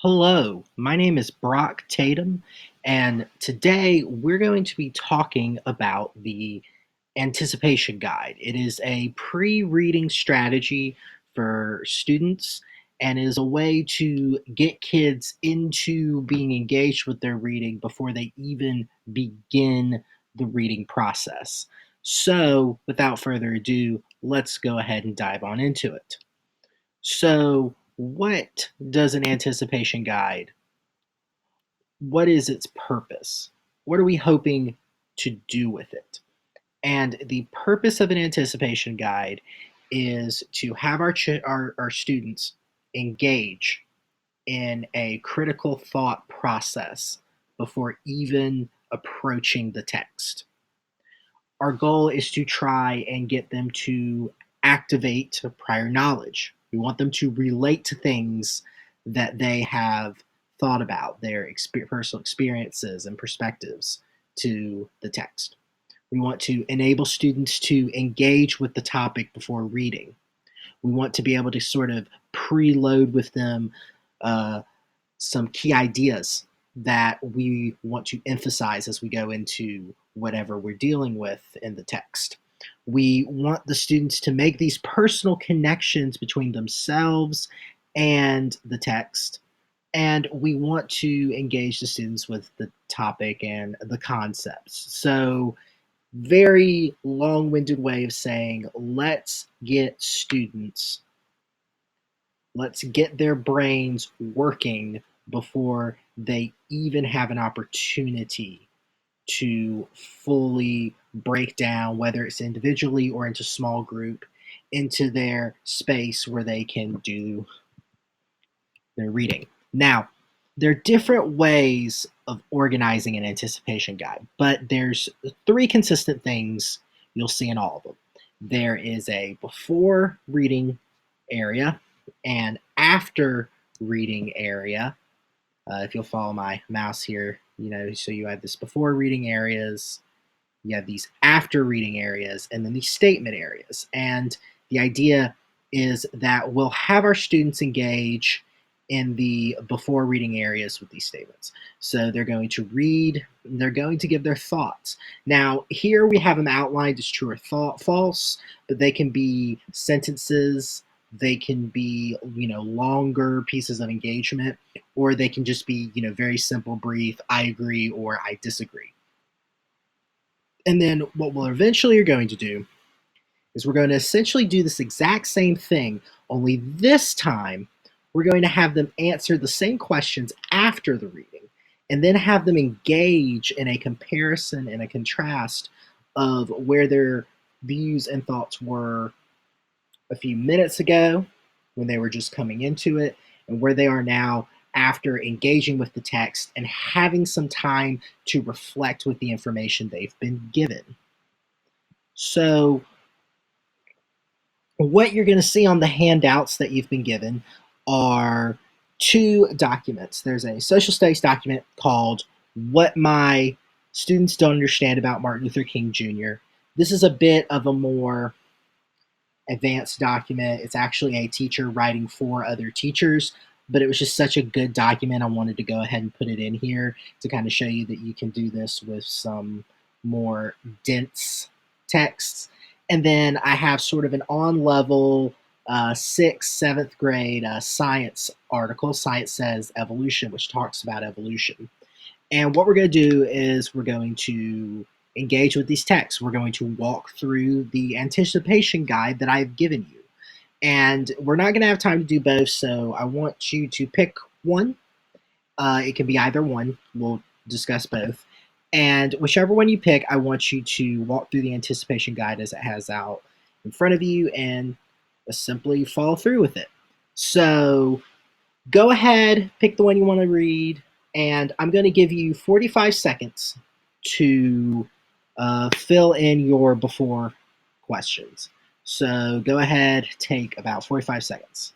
Hello, my name is Brock Tatum, and today we're going to be talking about the Anticipation Guide. It is a pre reading strategy for students and is a way to get kids into being engaged with their reading before they even begin the reading process. So, without further ado, let's go ahead and dive on into it. So, what does an anticipation guide? What is its purpose? What are we hoping to do with it? And the purpose of an anticipation guide is to have our students engage in a critical thought process before even approaching the text. Our goal is to try and get them to activate prior knowledge. We want them to relate to things that they have thought about, their personal experiences and perspectives to the text. We want to enable students to engage with the topic before reading. We want to be able to sort of preload with them uh, some key ideas that we want to emphasize as we go into whatever we're dealing with in the text. We want the students to make these personal connections between themselves and the text. And we want to engage the students with the topic and the concepts. So, very long winded way of saying, let's get their brains working before they even have an opportunity to fully break down, whether it's individually or into small group, into their space where they can do their reading. Now, there are different ways of organizing an anticipation guide, but there's three consistent things you'll see in all of them. There is a before reading area and after reading area. If you'll follow my mouse here, so you have this before reading areas, you have these after reading areas, and then these statement areas. And the idea is that we'll have our students engage in the before reading areas with these statements. So they're going to read, they're going to give their thoughts. Now, here we have them outlined as true or false, but they can be sentences, they can be, longer pieces of engagement, or they can just be, very simple, brief, I agree or I disagree. And then what we're eventually going to do is we're going to essentially do this exact same thing, only this time we're going to have them answer the same questions after the reading and then have them engage in a comparison and a contrast of where their views and thoughts were a few minutes ago when they were just coming into it and where they are now after engaging with the text and having some time to reflect with the information they've been given. So, what you're going to see on the handouts that you've been given are two documents. There's a social studies document called What My Students Don't Understand About Martin Luther King Jr. This is a bit of a more advanced document. It's actually a teacher writing for other teachers, but it was just such a good document. I wanted to go ahead and put it in here to kind of show you that you can do this with some more dense texts. And then I have sort of an on level sixth, seventh grade science article, Science Says Evolution, which talks about evolution. And what we're going to do is we're going to engage with these texts. We're going to walk through the anticipation guide that I've given you. And we're not going to have time to do both, so I want you to pick one. It can be either one. We'll discuss both. And whichever one you pick, I want you to walk through the anticipation guide as it has out in front of you and simply follow through with it. So go ahead, pick the one you want to read, and I'm going to give you 45 seconds to fill in your before questions. So go ahead, take about 45 seconds.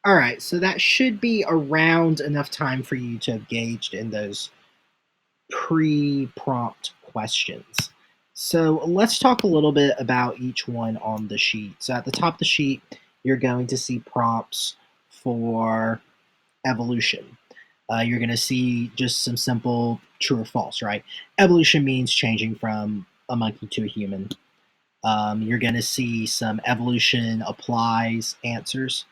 All right, so that should be around enough time for you to have gauged in those pre-prompt questions. So let's talk a little bit about each one on the sheet. So at the top of the sheet, you're going to see prompts for evolution. You're going to see just some simple true or false, right? Evolution means changing from a monkey to a human. You're going to see some evolution applies answers.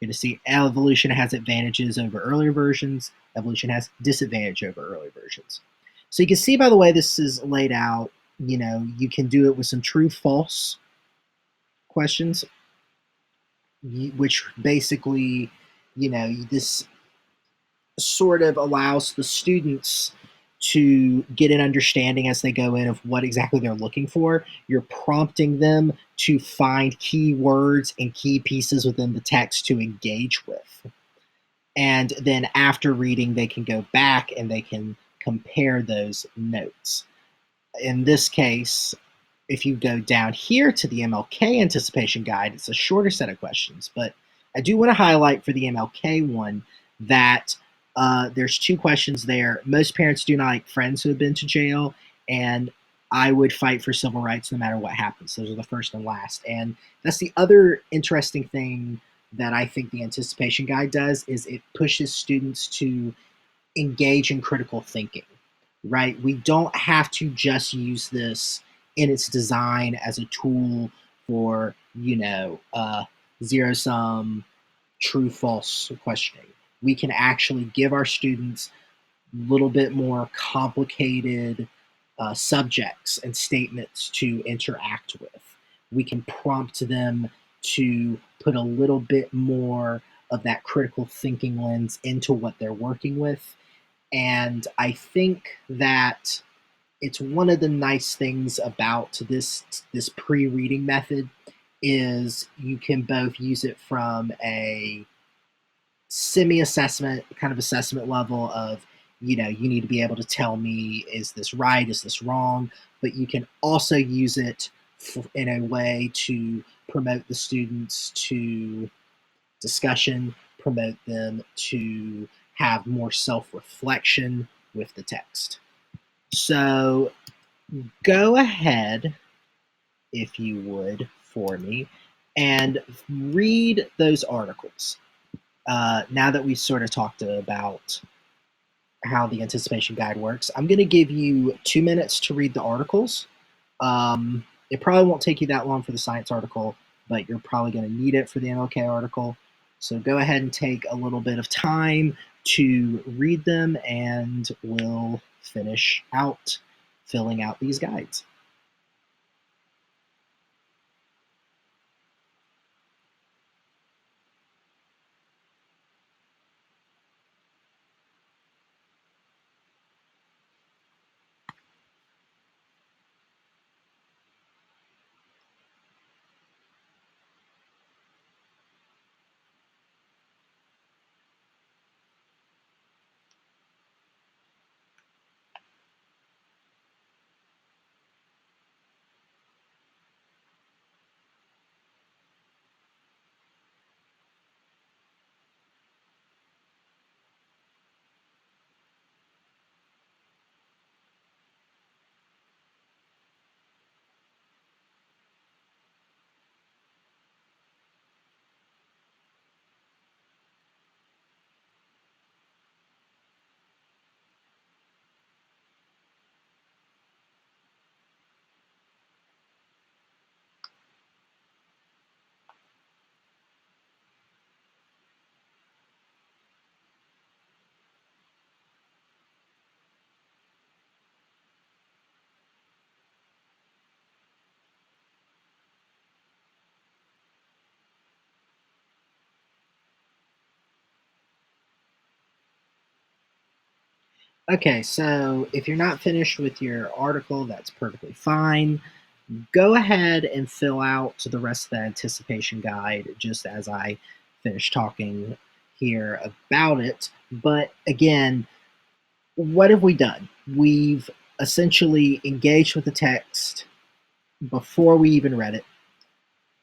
You're going to see evolution has advantages over earlier versions. Evolution has disadvantage over earlier versions. So you can see by the way this is laid out, you can do it with some true false questions, which basically, this sort of allows the students to get an understanding as they go in of what exactly they're looking for. You're prompting them to find key words and key pieces within the text to engage with. And then after reading, they can go back and they can compare those notes. In this case, if you go down here to the MLK anticipation guide, it's a shorter set of questions, but I do want to highlight for the MLK one that there's two questions there. Most parents do not like friends who have been to jail, and I would fight for civil rights no matter what happens. Those are the first and last. And that's the other interesting thing that I think the anticipation guide does is it pushes students to engage in critical thinking, right? We don't have to just use this in its design as a tool for, zero sum, true false questioning. We can actually give our students a little bit more complicated subjects and statements to interact with. We can prompt them to put a little bit more of that critical thinking lens into what they're working with. And I think that it's one of the nice things about this pre-reading method is you can both use it from a semi-assessment kind of assessment level of, you need to be able to tell me, is this right, is this wrong, but you can also use it in a way to promote the students to discussion, promote them to have more self-reflection with the text. So go ahead, if you would, for me, and read those articles. Now that we've sort of talked about how the anticipation guide works, I'm going to give you 2 minutes to read the articles. It probably won't take you that long for the science article, but you're probably going to need it for the MLK article. So go ahead and take a little bit of time to read them, and we'll finish out filling out these guides. Okay, so if you're not finished with your article, that's perfectly fine. Go ahead and fill out the rest of the anticipation guide just as I finish talking here about it. But again, what have we done? We've essentially engaged with the text before we even read it.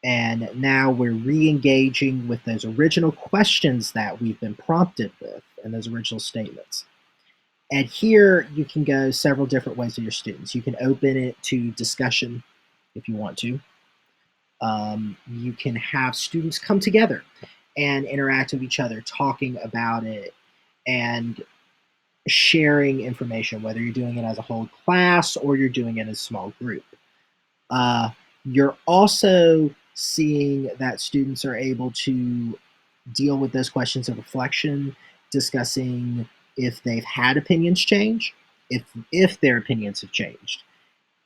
And now we're re-engaging with those original questions that we've been prompted with and those original statements. And here you can go several different ways with your students. You can open it to discussion if you want to. You can have students come together and interact with each other, talking about it and sharing information, whether you're doing it as a whole class or you're doing it in a small group. You're also seeing that students are able to deal with those questions of reflection, discussing if they've had opinions change, if their opinions have changed.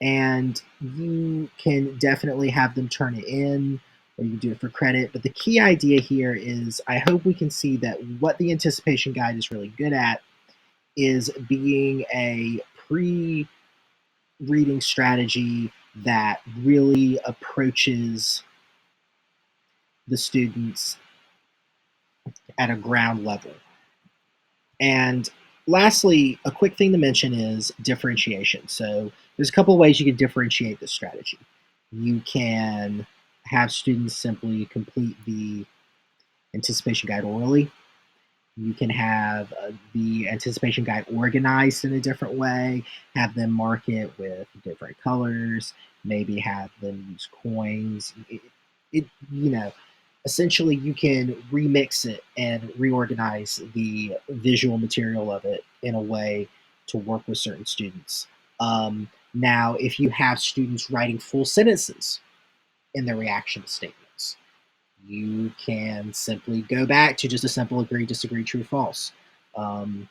And you can definitely have them turn it in or you can do it for credit. But the key idea here is I hope we can see that what the anticipation guide is really good at is being a pre reading strategy that really approaches the students at a ground level. And lastly, a quick thing to mention is differentiation. So there's a couple of ways you can differentiate this strategy. You can have students simply complete the anticipation guide orally. You can have the anticipation guide organized in a different way, have them mark it with different colors, maybe have them use coins. You know, essentially you can remix it and reorganize the visual material of it in a way to work with certain students. Now, if you have students writing full sentences in their reaction statements, you can simply go back to just a simple agree, disagree, true, false. Um,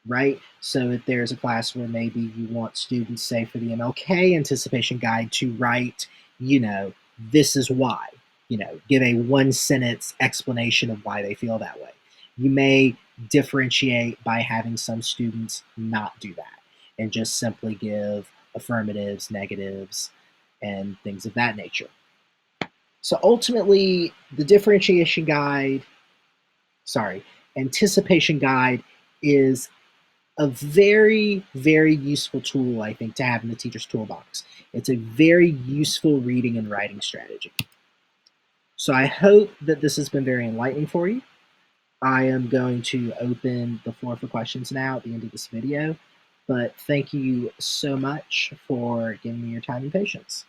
right? So if there's a class where maybe you want students, say for the MLK anticipation guide, to write, this is why, give a one sentence explanation of why they feel that way. You may differentiate by having some students not do that and just simply give affirmatives, negatives, and things of that nature. So ultimately, the differentiation guide, sorry, anticipation guide is a very, very useful tool, I think, to have in the teacher's toolbox. It's a very useful reading and writing strategy. So I hope that this has been very enlightening for you. I am going to open the floor for questions now at the end of this video, but thank you so much for giving me your time and patience.